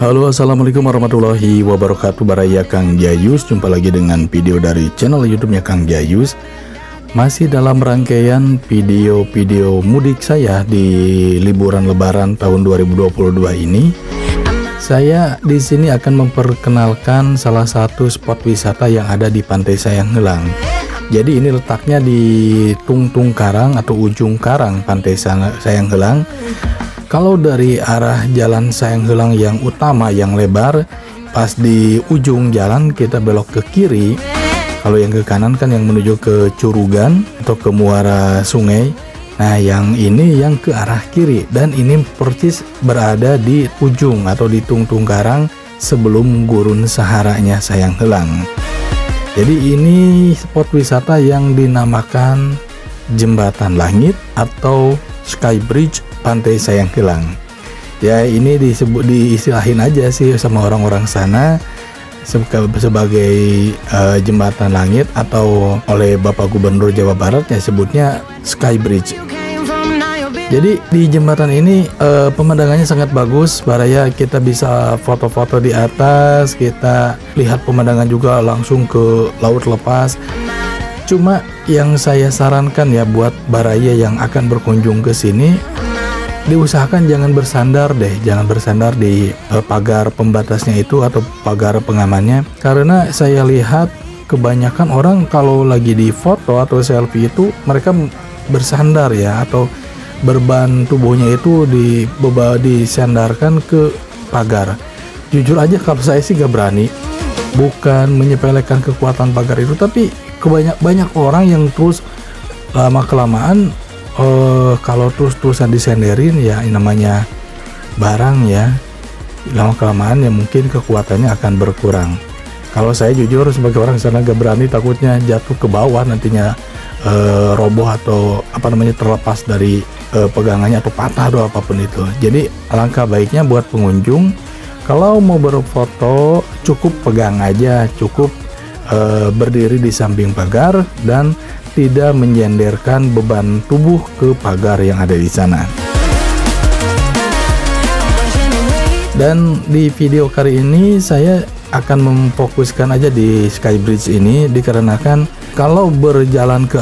Halo, assalamualaikum warahmatullahi wabarakatuh. Baraya Kang Jayus, jumpa lagi dengan video dari channel YouTube-nya Kang Jayus. Masih dalam rangkaian video-video mudik saya di liburan Lebaran tahun 2022 ini. Saya di sini akan memperkenalkan salah satu spot wisata yang ada di Pantai Sayang Heulang. Jadi ini letaknya di Tungtung Karang atau ujung Karang Pantai Sayang Heulang. Kalau dari arah jalan Sayang Heulang yang utama yang lebar, pas di ujung jalan kita belok ke kiri. Kalau yang ke kanan kan yang menuju ke Curugan atau ke muara sungai. Nah, yang ini yang ke arah kiri, dan ini persis berada di ujung atau di Tungtung Karang sebelum gurun saharanya Sayang Heulang. Jadi ini spot wisata yang dinamakan Jembatan Langit atau Sky Bridge Pantai Sayang Heulang. Ya, ini diistilahin aja sih sama orang-orang sana sebagai jembatan langit, atau oleh Bapak Gubernur Jawa Barat ya sebutnya Sky Bridge. Jadi di jembatan ini pemandangannya sangat bagus, Baraya. Kita bisa foto-foto di atas, kita lihat pemandangan juga langsung ke laut lepas. Cuma yang saya sarankan ya buat Baraya yang akan berkunjung ke sini, diusahakan jangan bersandar di pagar pembatasnya itu atau pagar pengamannya, karena saya lihat kebanyakan orang kalau lagi di foto atau selfie itu mereka bersandar ya, atau beban tubuhnya itu disandarkan ke pagar. Jujur aja kalau saya sih gak berani, bukan menyepelekan kekuatan pagar itu, tapi banyak orang yang terus lama kelamaan kalau terus-terusan disenderin ya, namanya barang ya, lama kelamaan ya mungkin kekuatannya akan berkurang. Kalau saya jujur sebagai orang sana gak berani, takutnya jatuh ke bawah nantinya, roboh atau terlepas dari pegangannya atau patah atau apapun itu. Jadi alangkah baiknya buat pengunjung kalau mau berfoto cukup pegang aja, cukup berdiri di samping pagar dan tidak menyenderkan beban tubuh ke pagar yang ada di sana. Dan di video kali ini saya akan memfokuskan aja di Sky Bridge ini, dikarenakan kalau berjalan ke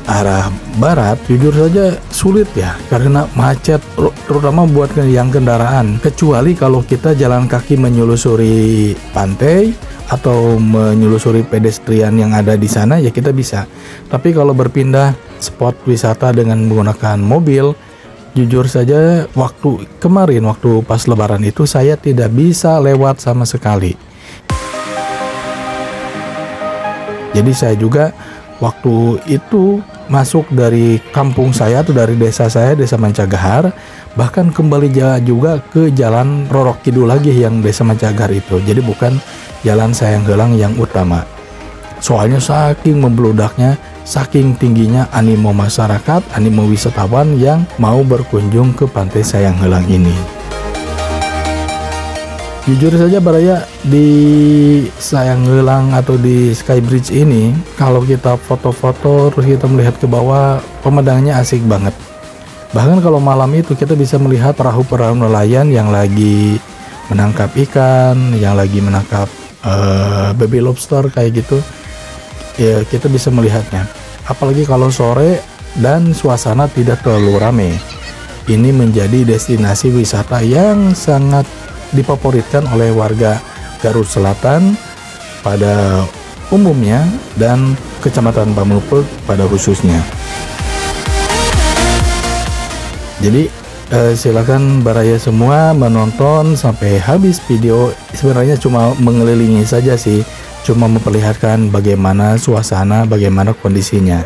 arah barat jujur saja sulit ya, karena macet terutama buat yang kendaraan, kecuali kalau kita jalan kaki menyelusuri pantai atau menyelusuri pedestrian yang ada di sana ya kita bisa. Tapi kalau berpindah spot wisata dengan menggunakan mobil, jujur saja waktu pas lebaran itu saya tidak bisa lewat sama sekali. Jadi saya juga waktu itu masuk dari kampung saya atau dari desa saya, Desa Mancagahar, bahkan kembali juga ke jalan Rorok Kidul lagi yang Desa Mancagahar itu. Jadi bukan jalan Sayang Heulang yang utama. Soalnya saking membludaknya, saking tingginya animo masyarakat, animo wisatawan yang mau berkunjung ke Pantai Sayang Heulang ini. Jujur saja Baraya, di Sayang Heulang atau di Sky Bridge ini, kalau kita foto-foto terus kita melihat ke bawah, pemandangannya asik banget. Bahkan kalau malam itu kita bisa melihat perahu-perahu nelayan yang lagi menangkap ikan, yang lagi menangkap baby lobster kayak gitu. Ya, kita bisa melihatnya. Apalagi kalau sore dan suasana tidak terlalu ramai. Ini menjadi destinasi wisata yang sangat difavoritkan oleh warga Garut Selatan pada umumnya dan Kecamatan Pamulpeuk pada khususnya. Jadi silakan Baraya semua menonton sampai habis video. Sebenarnya cuma mengelilingi saja sih, cuma memperlihatkan bagaimana suasana, bagaimana kondisinya.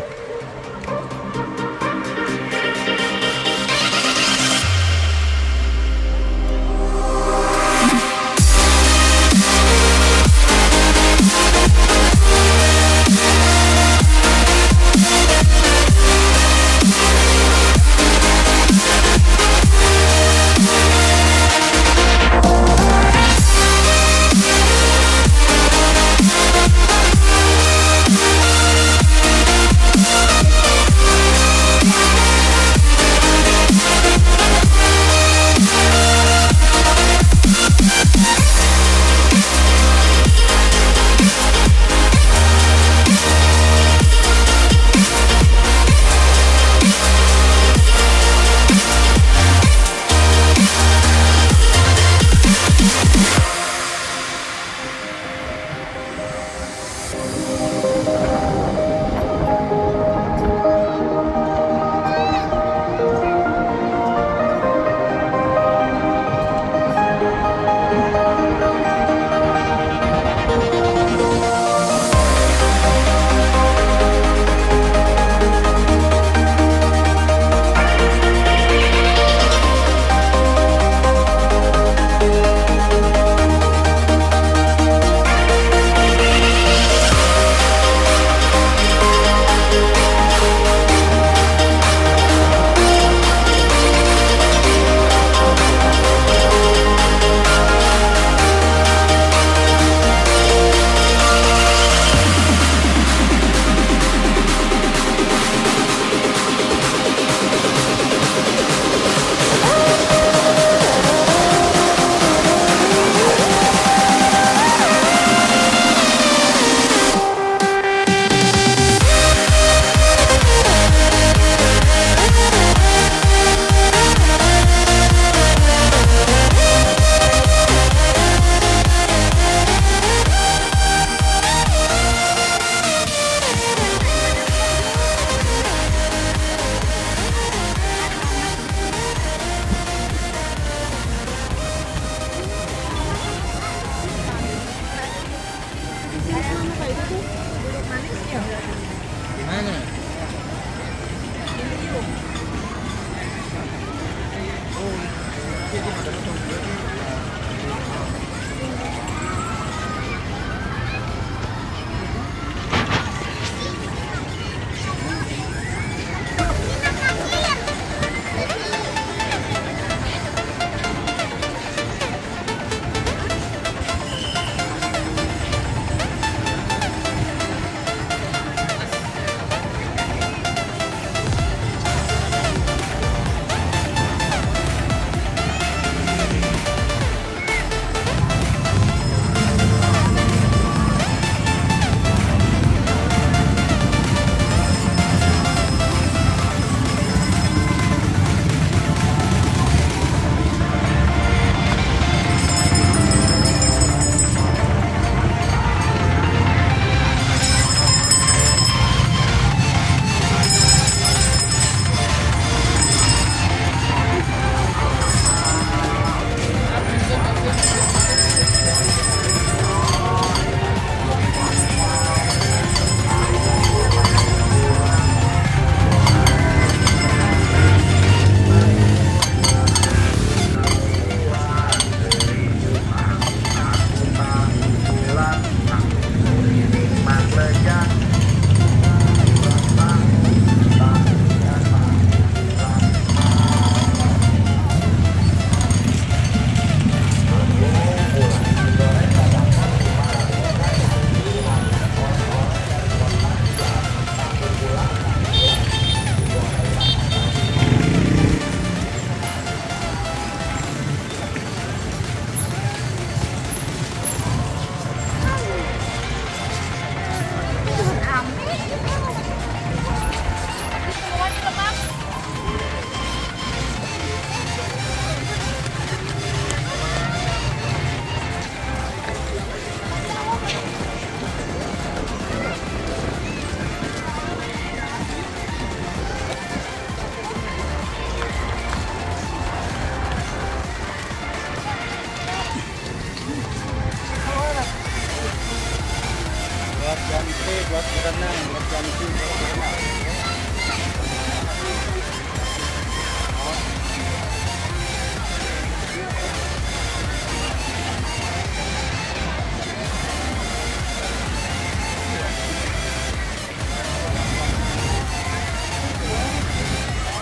buat ganti, buat berenang, buat ganti, buat berenang.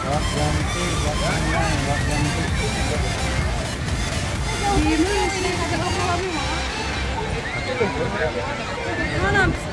Buat ganti, buat berenang, buat ganti. Mana?